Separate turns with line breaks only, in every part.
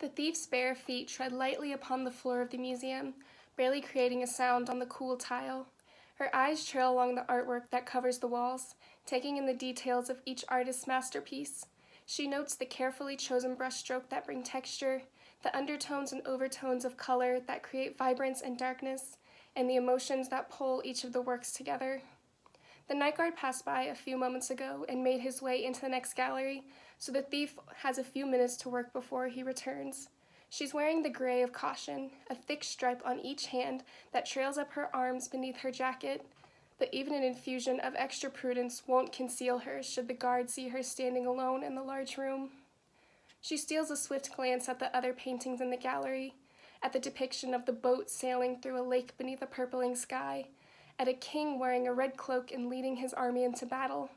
The thief's bare feet tread lightly upon the floor of the museum, barely creating a sound on the cool tile. Her eyes trail along the artwork that covers the walls, taking in the details of each artist's masterpiece. She notes the carefully chosen brushstroke that bring texture, the undertones and overtones of color that create vibrance and darkness, and the emotions that pull each of the works together. The night guard passed by a few moments ago and made his way into the next gallery, so the thief has a few minutes to work before he returns. She's wearing the gray of caution, a thick stripe on each hand that trails up her arms beneath her jacket, but even an infusion of extra prudence won't conceal her should the guard see her standing alone in the large room. She steals a swift glance at the other paintings in the gallery, at the depiction of the boat sailing through a lake beneath a purpling sky, at a king wearing a red cloak and leading his army into battle,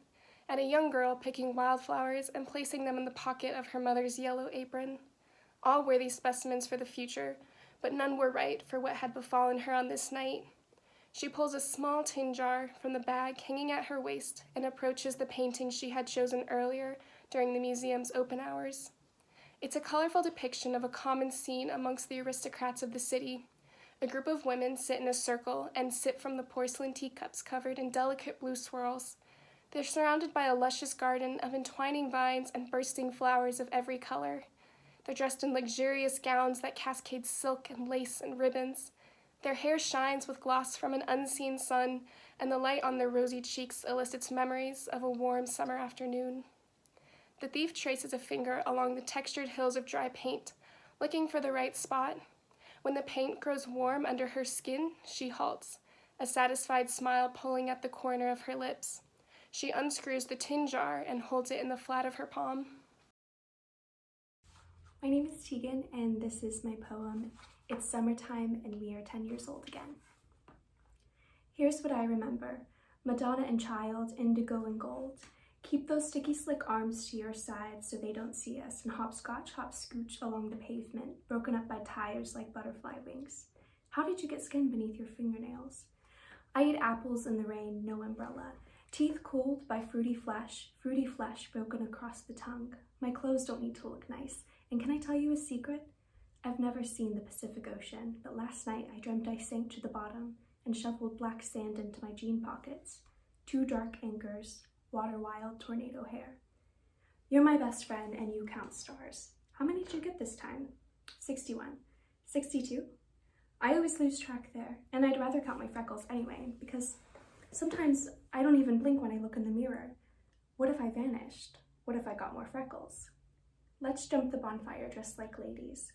at a young girl picking wildflowers and placing them in the pocket of her mother's yellow apron. All worthy specimens for the future, but none were right for what had befallen her on this night. She pulls a small tin jar from the bag hanging at her waist and approaches the painting she had chosen earlier during the museum's open hours. It's a colorful depiction of a common scene amongst the aristocrats of the city. A group of women sit in a circle and sip from the porcelain teacups covered in delicate blue swirls. They're surrounded by a luscious garden of entwining vines and bursting flowers of every color. They're dressed in luxurious gowns that cascade silk and lace and ribbons. Their hair shines with gloss from an unseen sun, and the light on their rosy cheeks elicits memories of a warm summer afternoon. The thief traces a finger along the textured hills of dry paint, looking for the right spot. When the paint grows warm under her skin, she halts, a satisfied smile pulling at the corner of her lips. She unscrews the tin jar and holds it in the flat of her palm.
My name is Tegan, and this is my poem, It's Summertime and We Are 10 Years Old Again. Here's what I remember. Madonna and Child, indigo and gold. Keep those sticky slick arms to your side so they don't see us, and hopscotch, hopscooch along the pavement, broken up by tires like butterfly wings. How did you get skin beneath your fingernails? I eat apples in the rain, no umbrella. Teeth cooled by fruity flesh broken across the tongue. My clothes don't need to look nice. And can I tell you a secret? I've never seen the Pacific Ocean, but last night I dreamt I sank to the bottom and shoveled black sand into my jean pockets. 2 dark anchors, water wild tornado hair. You're my best friend and you count stars. How many did you get this time? 61. 62? I always lose track there, and I'd rather count my freckles anyway, because sometimes I don't even blink when I look in the mirror. What if I vanished? What if I got more freckles? Let's jump the bonfire dressed like ladies.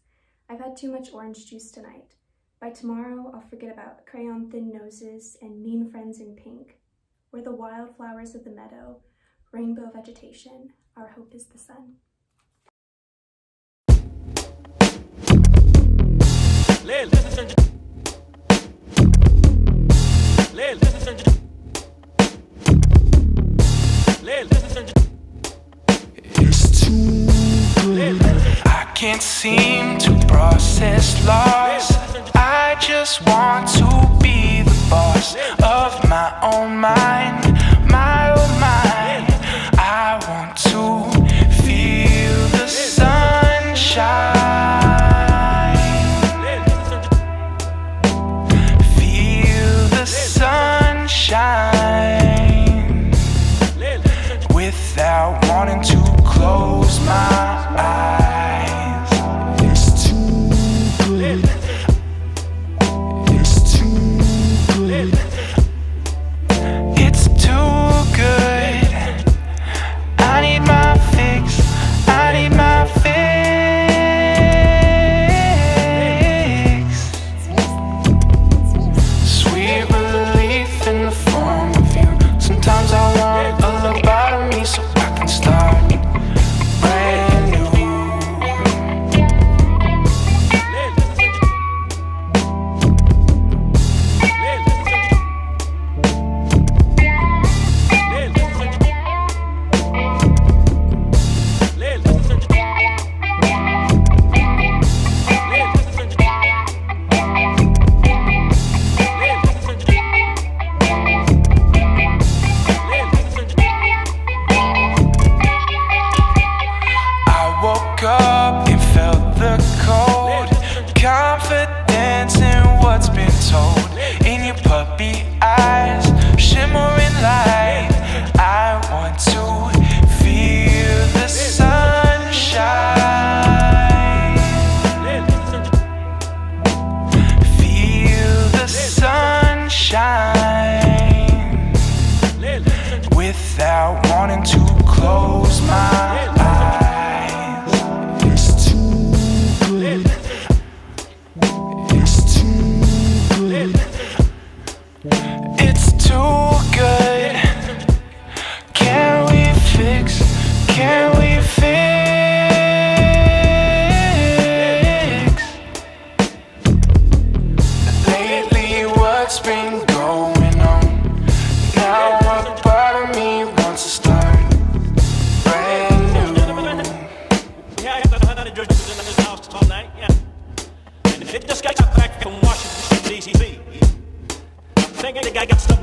I've had too much orange juice tonight. By tomorrow, I'll forget about crayon thin noses and mean friends in pink. We're the wildflowers of the meadow, rainbow vegetation. Our hope is the sun.
It's too good. I can't seem to process loss. I just want to be the boss of my own mind, my own mind. I want to feel the sunshine, feel the sunshine without wanting to close my eyes. It's too good. It's too good. It's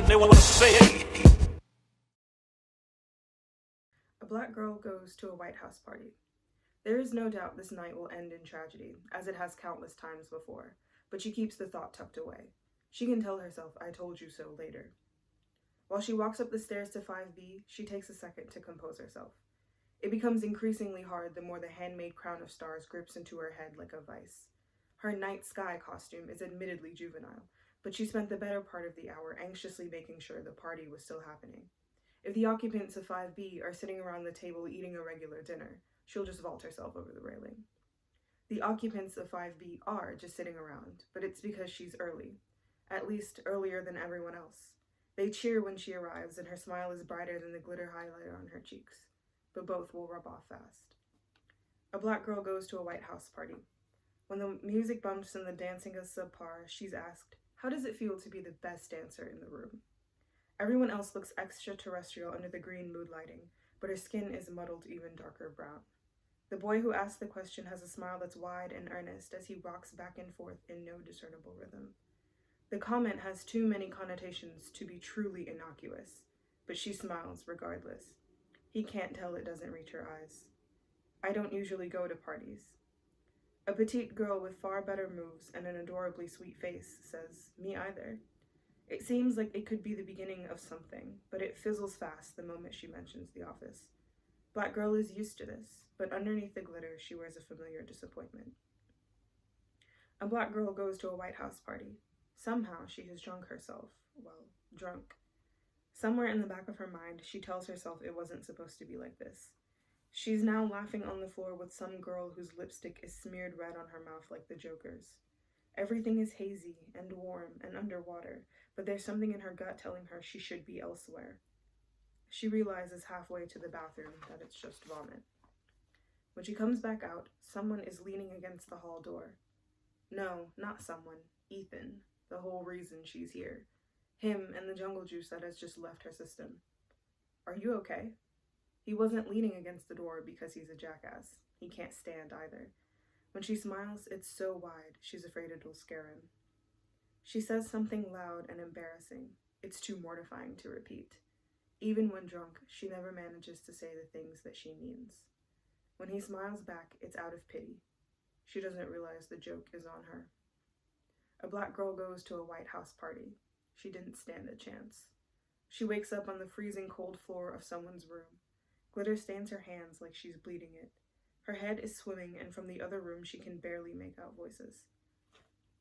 they wanna say.
A black girl goes to a White House party. There is no doubt this night will end in tragedy, as it has countless times before, but she keeps the thought tucked away. She can tell herself, "I told you so," later. While she walks up the stairs to 5B, she takes a second to compose herself. It becomes increasingly hard the more the handmade crown of stars grips into her head like a vice. Her night sky costume is admittedly juvenile, but she spent the better part of the hour anxiously making sure the party was still happening. If the occupants of 5B are sitting around the table eating a regular dinner, she'll just vault herself over the railing. The occupants of 5B are just sitting around, but it's because she's early, at least earlier than everyone else. They cheer when she arrives, and her smile is brighter than the glitter highlighter on her cheeks, but both will rub off fast. A black girl goes to a White House party. When the music bumps and the dancing is subpar, she's asked, "How does it feel to be the best dancer in the room?" Everyone else looks extraterrestrial under the green mood lighting, but her skin is muddled even darker brown. The boy who asked the question has a smile that's wide and earnest as he rocks back and forth in no discernible rhythm. The comment has too many connotations to be truly innocuous, but she smiles regardless. He can't tell it doesn't reach her eyes. "I don't usually go to parties." A petite girl with far better moves and an adorably sweet face says, "Me either." It seems like it could be the beginning of something, but it fizzles fast the moment she mentions the office. Black girl is used to this, but underneath the glitter, she wears a familiar disappointment. A black girl goes to a White House party. Somehow she has drunk herself. Well, drunk. Somewhere in the back of her mind, she tells herself it wasn't supposed to be like this. She's now laughing on the floor with some girl whose lipstick is smeared red on her mouth like the Joker's. Everything is hazy and warm and underwater, but there's something in her gut telling her she should be elsewhere. She realizes halfway to the bathroom that it's just vomit. When she comes back out, someone is leaning against the hall door. No, not someone. Ethan, the whole reason she's here. Him and the jungle juice that has just left her system. "Are you okay?" He wasn't leaning against the door because he's a jackass. He can't stand either. When she smiles, it's so wide, she's afraid it'll scare him. She says something loud and embarrassing. It's too mortifying to repeat. Even when drunk, she never manages to say the things that she means. When he smiles back, it's out of pity. She doesn't realize the joke is on her. A black girl goes to a White House party. She didn't stand a chance. She wakes up on the freezing cold floor of someone's room. Glitter stains her hands like she's bleeding it. Her head is swimming, and from the other room she can barely make out voices.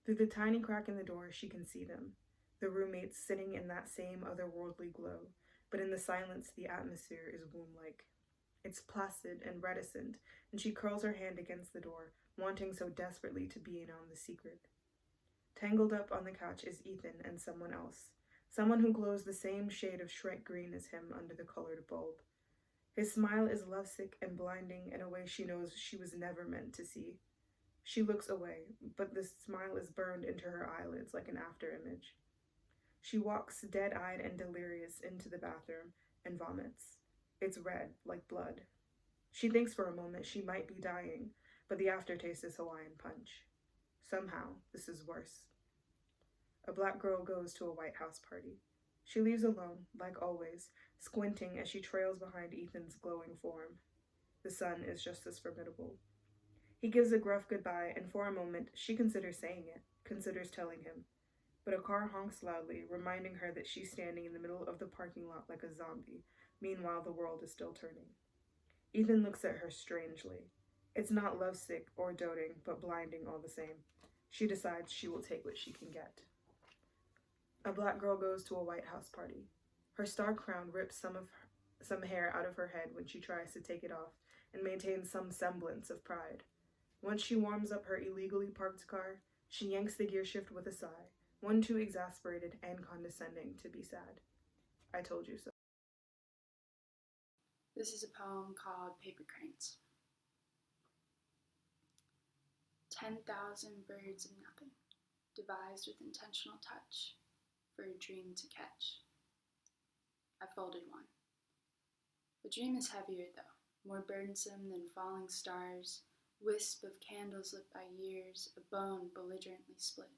Through the tiny crack in the door, she can see them, the roommates sitting in that same otherworldly glow, but in the silence the atmosphere is womb-like. It's placid and reticent, and she curls her hand against the door, wanting so desperately to be in on the secret. Tangled up on the couch is Ethan and someone else, someone who glows the same shade of Shrek green as him under the colored bulb. His smile is lovesick and blinding in a way she knows she was never meant to see. She looks away, but the smile is burned into her eyelids like an afterimage. She walks dead-eyed and delirious into the bathroom and vomits. It's red, like blood. She thinks for a moment she might be dying, but the aftertaste is Hawaiian punch. Somehow, this is worse. A black girl goes to a White House party. She leaves alone, like always, squinting as she trails behind Ethan's glowing form. The sun is just as formidable. He gives a gruff goodbye, and for a moment, she considers saying it, considers telling him. But a car honks loudly, reminding her that she's standing in the middle of the parking lot like a zombie. Meanwhile, the world is still turning. Ethan looks at her strangely. It's not lovesick or doting, but blinding all the same. She decides she will take what she can get. A black girl goes to a White House party. Her star crown rips some hair out of her head when she tries to take it off and maintains some semblance of pride. Once she warms up her illegally parked car, she yanks the gear shift with a sigh, one too exasperated and condescending to be sad. I told you so.
This is a poem called Paper Cranes. 10,000 birds of nothing, devised with intentional touch, for a dream to catch. I folded one. The dream is heavier though, more burdensome than falling stars, wisp of candles lit by years, a bone belligerently split.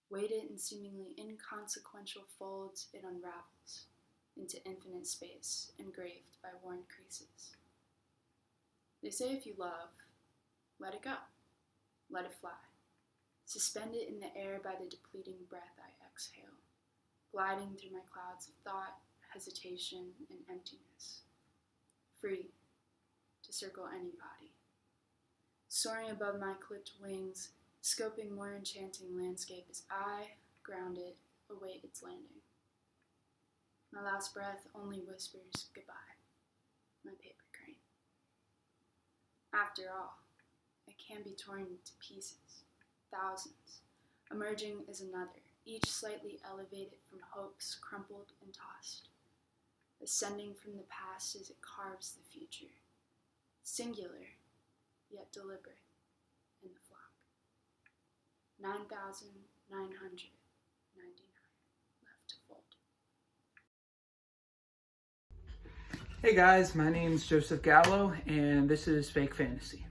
Weighted in seemingly inconsequential folds, it unravels into infinite space, engraved by worn creases. They say if you love, let it go, let it fly. Suspend it in the air by the depleting breath I exhale, gliding through my clouds of thought, hesitation, and emptiness. Free to circle any body. Soaring above my clipped wings, scoping more enchanting landscape as I, grounded, await its landing. My last breath only whispers goodbye, my paper crane. After all, I can be torn to pieces, thousands, emerging as another, each slightly elevated from hopes crumpled and tossed, ascending from the past as it carves the future, singular yet deliberate in the flock. 9,999 left to fold.
Hey guys, my name's Joseph Gallo, and this is Fake Fantasy.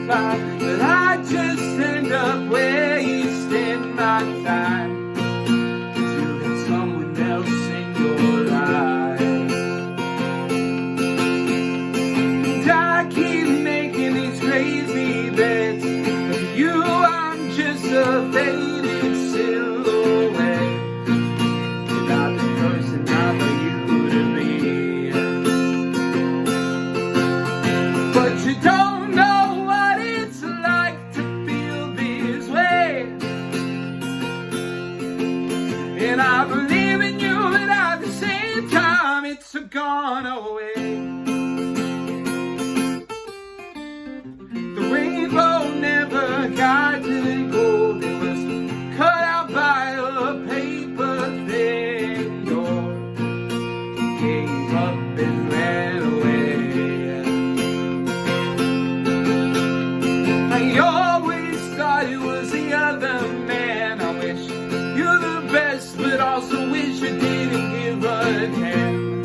But I just end up wasting my time, 'cause you got someone else in your life. And I keep making these crazy bets, but for you I'm just a faded silhouette. You're not the person I thought you to be, but you don't know and I believe in you, but at the same time it's gone away. The rainbow never got to gold, it was cut out by a paper thin door. Gave up and ran away. I always thought it was the other man. I wish you're the best, but also wish you didn't give a damn.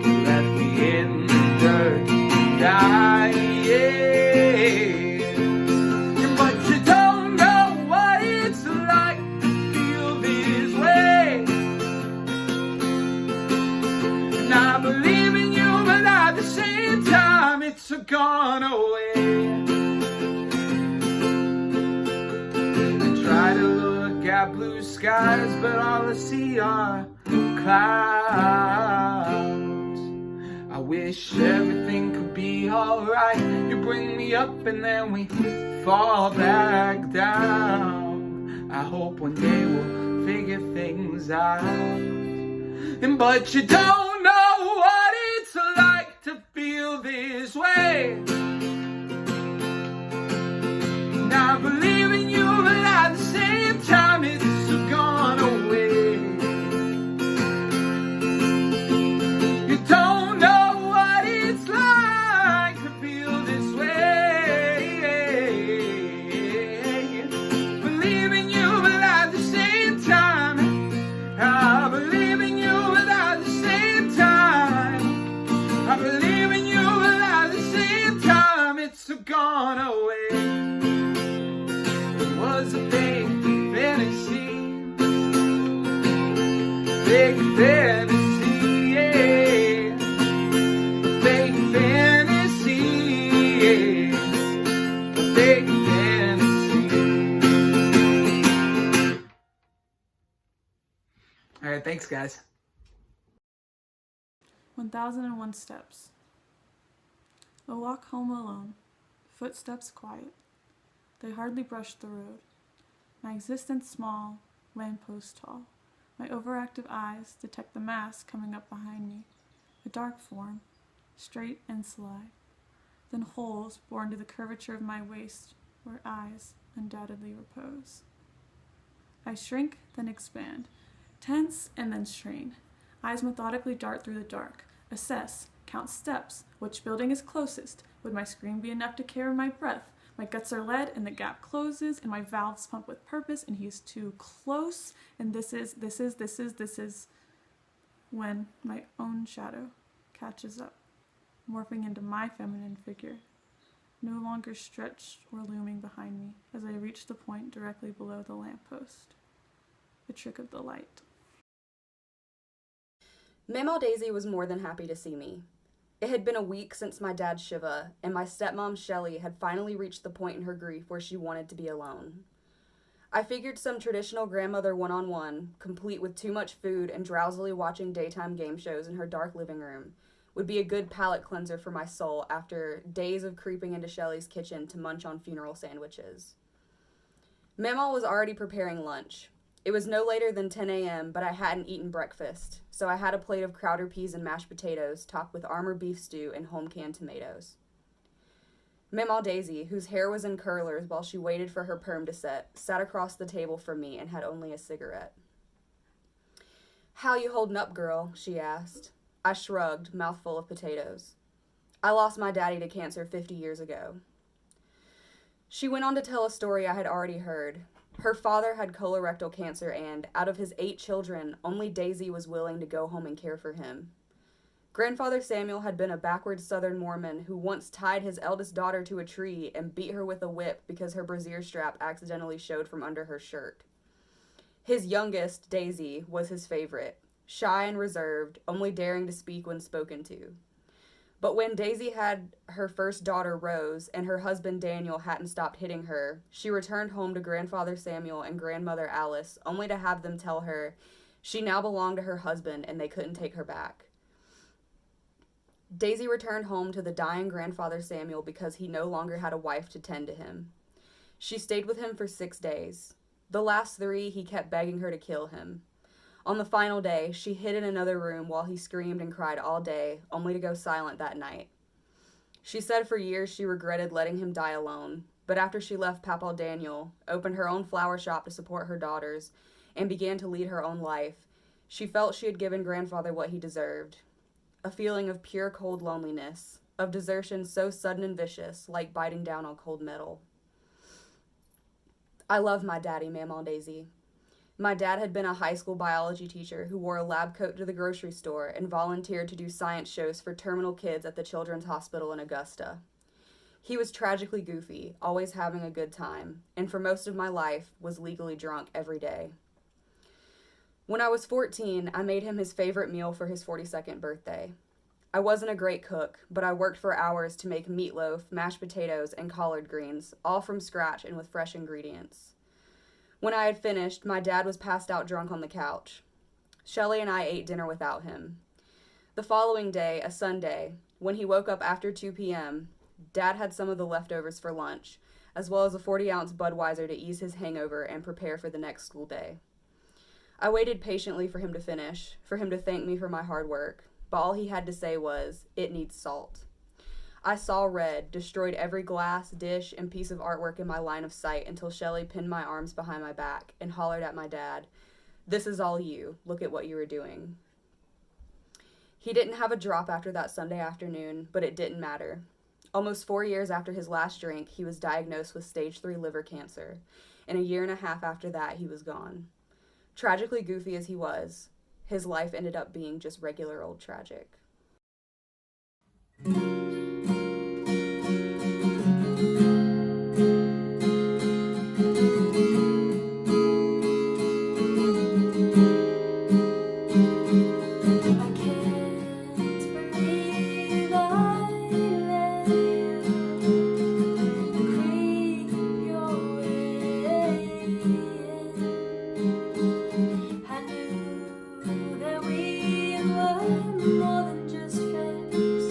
You left me in the dirt, dying. But you don't know what it's like to feel this way. And I believe in you, but at the same time it's gone away. I try to look at blue skies, but all I see are clouds. I wish everything could be alright. You bring me up and then we fall back down. I hope one day we'll figure things out. But you don't know what it's like to feel this way. And I believe in you, but at the same time it's gone away. You don't know what it's like to feel this way. Believe in you, but at the same time I believe in you, but at the same time I believe in you, but at the same time it's gone away. It was a fake fantasy, fake fantasy, yeah. Fake fantasy, yeah. Fake fantasy. All right, thanks, guys.
1001 Steps. A walk home alone, footsteps quiet. They hardly brushed the road. My existence small, lamppost tall. My overactive eyes detect the mass coming up behind me. A dark form, straight and sly. Then holes bore into the curvature of my waist, where eyes undoubtedly repose. I shrink, then expand. Tense and then strain. Eyes methodically dart through the dark. Assess, count steps. Which building is closest? Would my scream be enough to carry my breath? My guts are lead and the gap closes and my valves pump with purpose and he's too close and this is when my own shadow catches up, morphing into my feminine figure, no longer stretched or looming behind me as I reach the point directly below the lamppost. The trick of the light.
Mamaw Daisy was more than happy to see me. It had been a week since my dad's Shiva, and my stepmom Shelley had finally reached the point in her grief where she wanted to be alone. I figured some traditional grandmother one-on-one, complete with too much food and drowsily watching daytime game shows in her dark living room, would be a good palate cleanser for my soul after days of creeping into Shelley's kitchen to munch on funeral sandwiches. Mamaw was already preparing lunch. It was no later than 10 a.m., but I hadn't eaten breakfast, so I had a plate of Crowder peas and mashed potatoes topped with Armour beef stew and home-canned tomatoes. Mamaw Daisy, whose hair was in curlers while she waited for her perm to set, sat across the table from me and had only a cigarette. "How you holding up, girl?" she asked. I shrugged, mouthful of potatoes. "I lost my daddy to cancer 50 years ago." She went on to tell a story I had already heard. Her father had colorectal cancer and, out of his 8 children, only Daisy was willing to go home and care for him. Grandfather Samuel had been a backward Southern Mormon who once tied his eldest daughter to a tree and beat her with a whip because her brassiere strap accidentally showed from under her shirt. His youngest, Daisy, was his favorite, shy and reserved, only daring to speak when spoken to. But when Daisy had her first daughter, Rose, and her husband, Daniel, hadn't stopped hitting her, she returned home to Grandfather Samuel and Grandmother Alice, only to have them tell her she now belonged to her husband and they couldn't take her back. Daisy returned home to the dying Grandfather Samuel because he no longer had a wife to tend to him. She stayed with him for 6 days. The last 3, he kept begging her to kill him. On the final day, she hid in another room while he screamed and cried all day, only to go silent that night. She said for years she regretted letting him die alone, but after she left Papaw Daniel, opened her own flower shop to support her daughters, and began to lead her own life, she felt she had given Grandfather what he deserved. A feeling of pure cold loneliness, of desertion so sudden and vicious, like biting down on cold metal. I love my daddy, Mamaw Daisy. My dad had been a high school biology teacher who wore a lab coat to the grocery store and volunteered to do science shows for terminal kids at the Children's Hospital in Augusta. He was tragically goofy, always having a good time, and for most of my life was legally drunk every day. When I was 14, I made him his favorite meal for his 42nd birthday. I wasn't a great cook, but I worked for hours to make meatloaf, mashed potatoes, and collard greens, all from scratch and with fresh ingredients. When I had finished, my dad was passed out drunk on the couch. Shelley and I ate dinner without him. The following day, a Sunday, when he woke up after 2 p.m., Dad had some of the leftovers for lunch, as well as a 40-ounce Budweiser to ease his hangover and prepare for the next school day. I waited patiently for him to finish, for him to thank me for my hard work, but all he had to say was, "It needs salt." I saw red, destroyed every glass, dish, and piece of artwork in my line of sight until Shelley pinned my arms behind my back and hollered at my dad, "This is all you. Look at what you were doing." He didn't have a drop after that Sunday afternoon, but it didn't matter. Almost 4 years after his last drink, he was diagnosed with stage 3 liver cancer, and a year and a half after that, he was gone. Tragically goofy as he was, his life ended up being just regular old tragic.
More than just friends.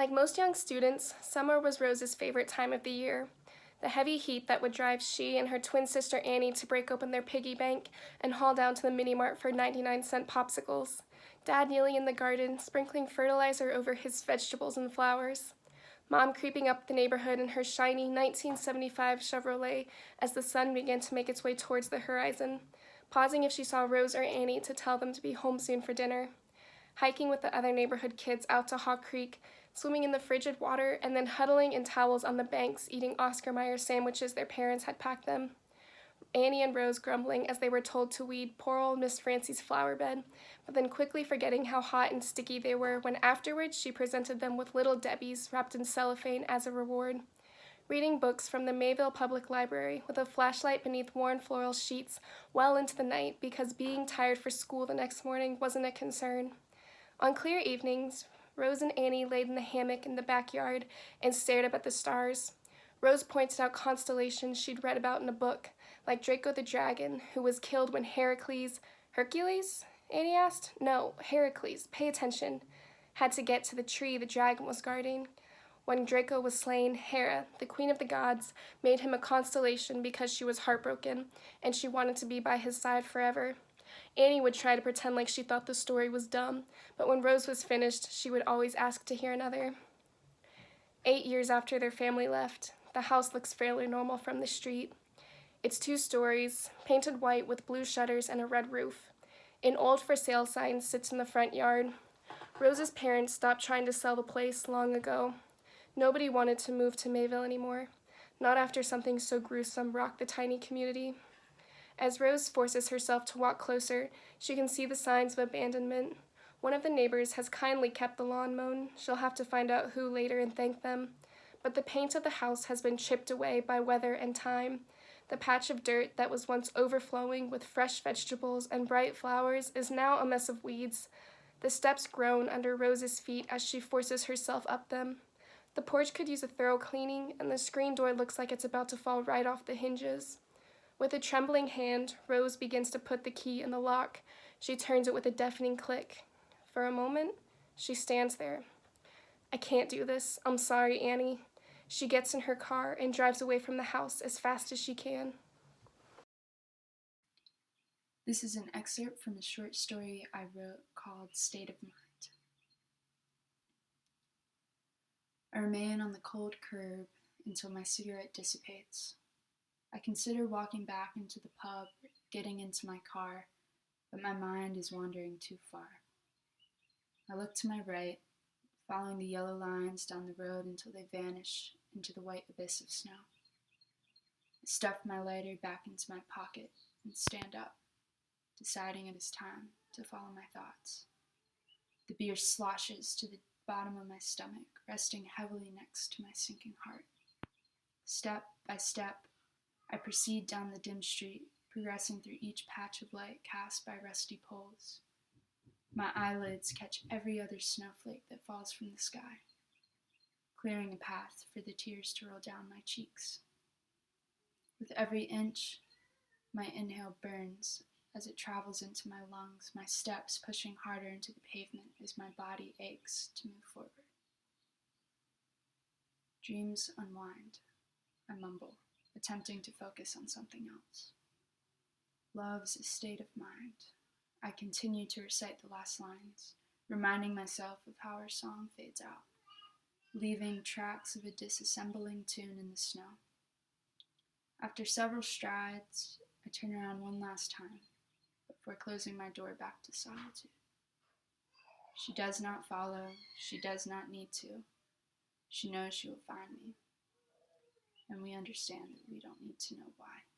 Like most young students, summer was Rose's favorite time of the year. The heavy heat that would drive she and her twin sister Annie to break open their piggy bank and haul down to the mini-mart for 99-cent popsicles. Dad kneeling in the garden, sprinkling fertilizer over his vegetables and flowers. Mom creeping up the neighborhood in her shiny 1975 Chevrolet as the sun began to make its way towards the horizon, pausing if she saw Rose or Annie to tell them to be home soon for dinner. Hiking with the other neighborhood kids out to Hawk Creek, swimming in the frigid water, and then huddling in towels on the banks, eating Oscar Mayer sandwiches their parents had packed them. Annie and Rose grumbling as they were told to weed poor old Miss Francie's flower bed, but then quickly forgetting how hot and sticky they were when afterwards she presented them with little Debbies wrapped in cellophane as a reward. Reading books from the Mayville Public Library with a flashlight beneath worn floral sheets well into the night because being tired for school the next morning wasn't a concern. On clear evenings, Rose and Annie laid in the hammock in the backyard and stared up at the stars. Rose pointed out constellations she'd read about in a book, like Draco the dragon, who was killed when Hercules? Annie asked. No, Heracles, pay attention. Had to get to the tree the dragon was guarding. When Draco was slain, Hera, the queen of the gods, made him a constellation because she was heartbroken, and she wanted to be by his side forever. Annie would try to pretend like she thought the story was dumb, but when Rose was finished, she would always ask to hear another. 8 years after their family left, the house looks fairly normal from the street. It's 2 stories, painted white with blue shutters and a red roof. An old for sale sign sits in the front yard. Rose's parents stopped trying to sell the place long ago. Nobody wanted to move to Mayville anymore, not after something so gruesome rocked the tiny community. As Rose forces herself to walk closer, she can see the signs of abandonment. One of the neighbors has kindly kept the lawn mown. She'll have to find out who later and thank them. But the paint of the house has been chipped away by weather and time. The patch of dirt that was once overflowing with fresh vegetables and bright flowers is now a mess of weeds. The steps groan under Rose's feet as she forces herself up them. The porch could use a thorough cleaning, and the screen door looks like it's about to fall right off the hinges. With a trembling hand, Rose begins to put the key in the lock. She turns it with a deafening click. For a moment, she stands there. I can't do this. I'm sorry, Annie. She gets in her car and drives away from the house as fast as she can.
This is an excerpt from a short story I wrote called State of Mind. I remain on the cold curb until my cigarette dissipates. I consider walking back into the pub, getting into my car, but my mind is wandering too far. I look to my right, following the yellow lines down the road until they vanish into the white abyss of snow. I stuff my lighter back into my pocket and stand up, deciding it is time to follow my thoughts. The beer sloshes to the bottom of my stomach, resting heavily next to my sinking heart. Step by step, I proceed down the dim street, progressing through each patch of light cast by rusty poles. My eyelids catch every other snowflake that falls from the sky, clearing a path for the tears to roll down my cheeks. With every inch, my inhale burns as it travels into my lungs, my steps pushing harder into the pavement as my body aches to move forward. Dreams unwind, I mumble, attempting to focus on something else. Love's a state of mind. I continue to recite the last lines, reminding myself of how our song fades out, leaving tracks of a disassembling tune in the snow. After several strides, I turn around one last time, before closing my door back to solitude. She does not follow, she does not need to. She knows she will find me, and we understand that we don't need to know why.